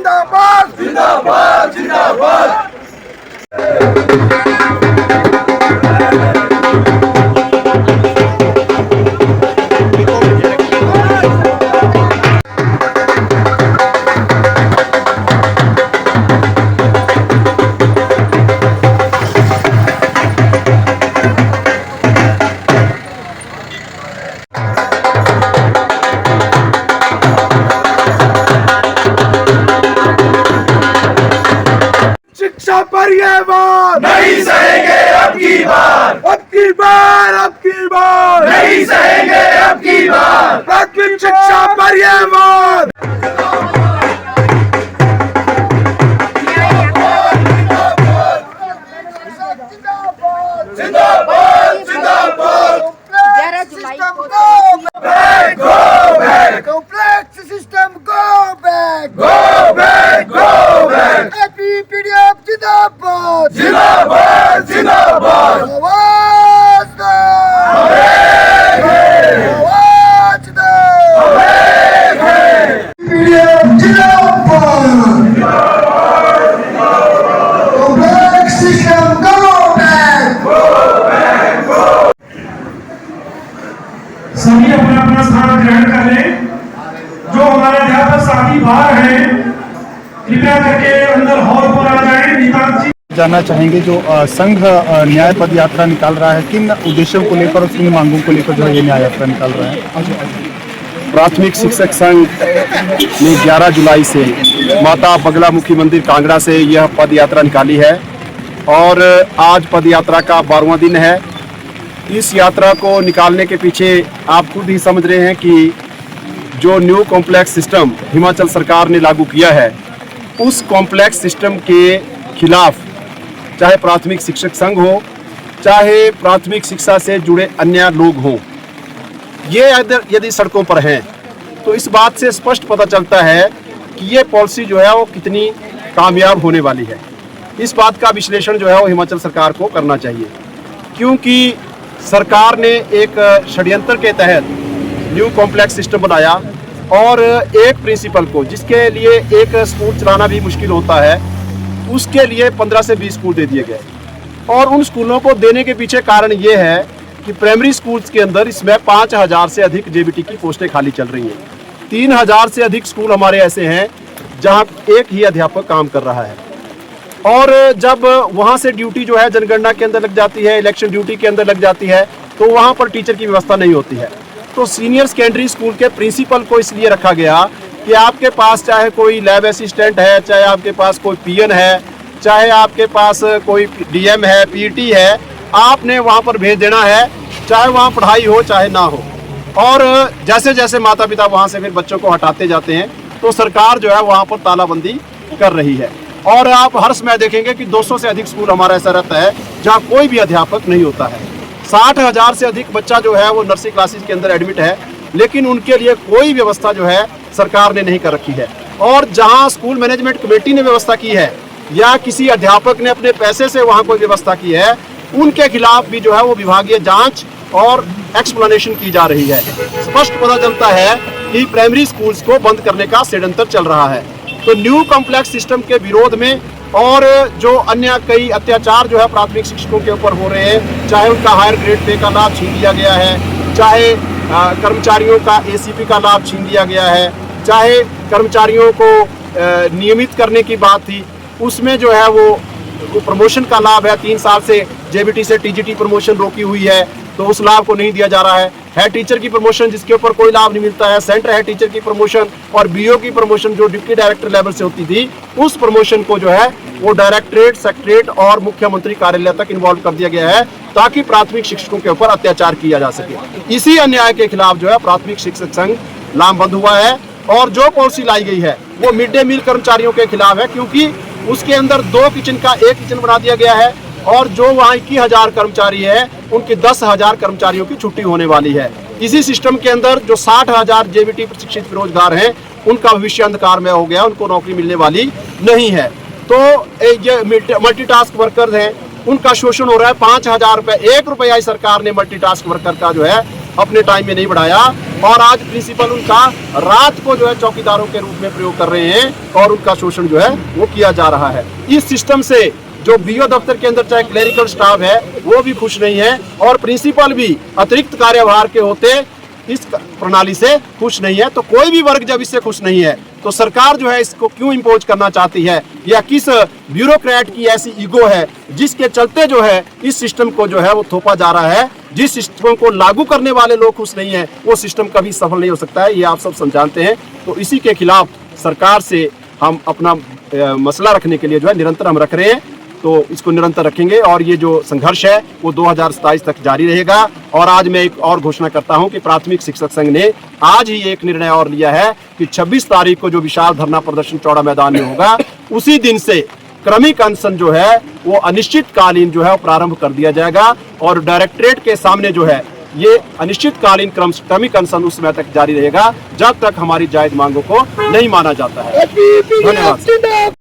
जिंदाबाद जिंदाबाद जिंदाबाद। शिक्षा पर ये वार नहीं सहेंगे अब की बार, अब की बार, अब की बार नहीं सहेंगे अब की बार। प्राथमिक शिक्षा पर ये वार। जिंदाबाद जिंदाबाद। 11 जुलाई को back go back, complex system go back, go back, go back. APPDF जिंदाबाद जिंदाबाद जिंदाबाद। आवाज दो, आवाज दो। एपीपीडीएफ जिंदाबाद, कॉम्प्लेक्स सिस्टम गो बैक। सभी अपना अपना स्थान ग्रहण कर लें। जो हमारे अध्यापक साथी बाहर हैं, कृपया करके अंदर हॉल पर आ जाएं। नितांत जी जानना चाहेंगे जो संघ न्याय पद यात्रा निकाल रहा है, किन उद्देश्यों को लेकर और किन मांगों को लेकर जो है ये न्याय यात्रा निकाल रहा है? प्राथमिक शिक्षक संघ ने 11 जुलाई से माता बगलामुखी मंदिर कांगड़ा से यह पद यात्रा निकाली है और आज पद यात्रा का 12वां दिन है। इस यात्रा को निकालने के पीछे आप खुद ही समझ रहे हैं कि जो न्यू कॉम्प्लेक्स सिस्टम हिमाचल सरकार ने लागू किया है, उस कॉम्प्लेक्स सिस्टम के खिलाफ चाहे प्राथमिक शिक्षक संघ हो, चाहे प्राथमिक शिक्षा से जुड़े अन्य लोग हों, ये यदि सड़कों पर हैं तो इस बात से स्पष्ट पता चलता है कि ये पॉलिसी जो है वो कितनी कामयाब होने वाली है। इस बात का विश्लेषण जो है वो हिमाचल सरकार को करना चाहिए, क्योंकि सरकार ने एक षड्यंत्र के तहत न्यू कॉम्प्लेक्स सिस्टम बनाया और एक प्रिंसिपल को, जिसके लिए एक स्कूल चलाना भी मुश्किल होता है, उसके लिए 15 से 20 स्कूल दे दिए गए। और उन स्कूलों को देने के पीछे कारण ये है कि प्राइमरी स्कूल्स के अंदर इसमें 5000 से अधिक जेबीटी की पोस्टें खाली चल रही हैं। 3000 से अधिक स्कूल हमारे ऐसे हैं जहां एक ही अध्यापक काम कर रहा है। और जब वहां से ड्यूटी जो है जनगणना के अंदर लग जाती है, इलेक्शन ड्यूटी के अंदर लग जाती है, तो वहां पर टीचर की व्यवस्था नहीं होती है। तो सीनियर सेकेंडरी स्कूल के प्रिंसिपल को इसलिए रखा गया कि आपके पास चाहे कोई लैब असिस्टेंट है, चाहे आपके पास कोई पीएन है, चाहे आपके पास कोई डीएम है, पीटी है, आपने वहां पर भेज देना है, चाहे वहां पढ़ाई हो चाहे ना हो। और जैसे जैसे माता पिता वहां से फिर बच्चों को हटाते जाते हैं, तो सरकार जो है वहां पर तालाबंदी कर रही है। और आप हर समय देखेंगे कि 200 से अधिक स्कूल हमारा ऐसा रहता है जहाँ कोई भी अध्यापक नहीं होता है। 60,000 से अधिक बच्चा जो है वो नर्सरी क्लासेस के अंदर एडमिट है, लेकिन उनके लिए कोई व्यवस्था जो है सरकार ने नहीं कर रखी है। और जहाँ स्कूल मैनेजमेंट कमेटी ने व्यवस्था की है या किसी अध्यापक ने अपने पैसे से वहाँ कोई व्यवस्था की है, उनके खिलाफ भी जो है वो विभागीय जाँच और एक्सप्लेनेशन की जा रही है। स्पष्ट पता चलता है कि प्राइमरी स्कूल्स को बंद करने का षड्यंत्र चल रहा है। तो न्यू कॉम्प्लेक्स सिस्टम के विरोध में और जो अन्य कई अत्याचार जो है प्राथमिक शिक्षकों के ऊपर हो रहे हैं, चाहे उनका हायर ग्रेड पे का लाभ छीन लिया गया है, चाहे कर्मचारियों का एसीपी का लाभ छीन लिया गया है, चाहे कर्मचारियों को नियमित करने की बात थी, उसमें जो है वो प्रमोशन का लाभ है, 3 साल से जेबीटी से टीजीटी प्रमोशन रोकी हुई है, तो उस लाभ को नहीं दिया जा रहा है टीचर की प्रमोशन जिसके ऊपर कोई लाभ नहीं मिलता है, सेंटर है टीचर की प्रमोशन और बीओ की प्रमोशन जो डिप्टी डायरेक्टर लेवल से होती थी, उस प्रमोशन को जो है वो डायरेक्टरेट, सेक्रेटरेट और मुख्यमंत्री कार्यालय तक इन्वॉल्व कर दिया गया है, ताकि प्राथमिक शिक्षकों के ऊपर अत्याचार किया जा सके। इसी अन्याय के खिलाफ जो है प्राथमिक शिक्षक संघ लामबंद हुआ है। और जो पॉलिसी लाई गई है वो मिड डे मील कर्मचारियों के खिलाफ है, क्योंकि उसके अंदर 2 किचन का 1 किचन बना दिया गया है और जो वहाँ 21,000 कर्मचारी है उनकी 10,000 कर्मचारियों की छुट्टी होने वाली है। इसी सिस्टम के अंदर जो 60,000 जेबीटी प्रशिक्षित बेरोजगार हैं उनका भविष्य अंधकार में हो गया, उनको नौकरी मिलने वाली नहीं है। तो ये मल्टीटास्क वर्कर्स हैं, उनका शोषण हो रहा है। 5,000 रुपये, 1 रुपया सरकार ने मल्टीटास्क वर्कर का जो है अपने टाइम में नहीं बढ़ाया। और आज प्रिंसिपल उनका रात को जो है चौकीदारों के रूप में प्रयोग कर रहे हैं और उनका शोषण जो है वो किया जा रहा है। इस सिस्टम से जो बीओ दफ्तर के अंदर चाहे क्लेरिकल स्टाफ है वो भी खुश नहीं है और प्रिंसिपल भी अतिरिक्त कार्यभार के होते इस प्रणाली से खुश नहीं है। तो कोई भी वर्ग जब इससे खुश नहीं है तो सरकार जो है इसको क्यों इम्पोज करना चाहती है, या किस ब्यूरोक्रेट की ऐसी ईगो है जिसके चलते जो है इस सिस्टम को जो है वो थोपा जा रहा है। जिस सिस्टम को लागू करने वाले लोग खुश नहीं है वो सिस्टम कभी सफल नहीं हो सकता है, ये आप सब समझाते हैं। तो इसी के खिलाफ सरकार से हम अपना मसला रखने के लिए जो है निरंतर हम रख रहे हैं, तो इसको निरंतर रखेंगे और ये जो संघर्ष है वो 2027 तक जारी रहेगा। और आज मैं एक और घोषणा करता हूं कि प्राथमिक शिक्षक संघ ने आज ही एक निर्णय और लिया है कि 26 तारीख को जो विशाल धरना प्रदर्शन चौड़ा मैदान में होगा उसी दिन से क्रमिक अनशन जो है वो अनिश्चितकालीन जो है वो प्रारंभ कर दिया जाएगा और डायरेक्टरेट के सामने जो है ये अनिश्चितकालीन क्रमिक अनशन उस समय तक जारी रहेगा जब तक हमारी जायज मांगों को नहीं माना जाता है। धन्यवाद।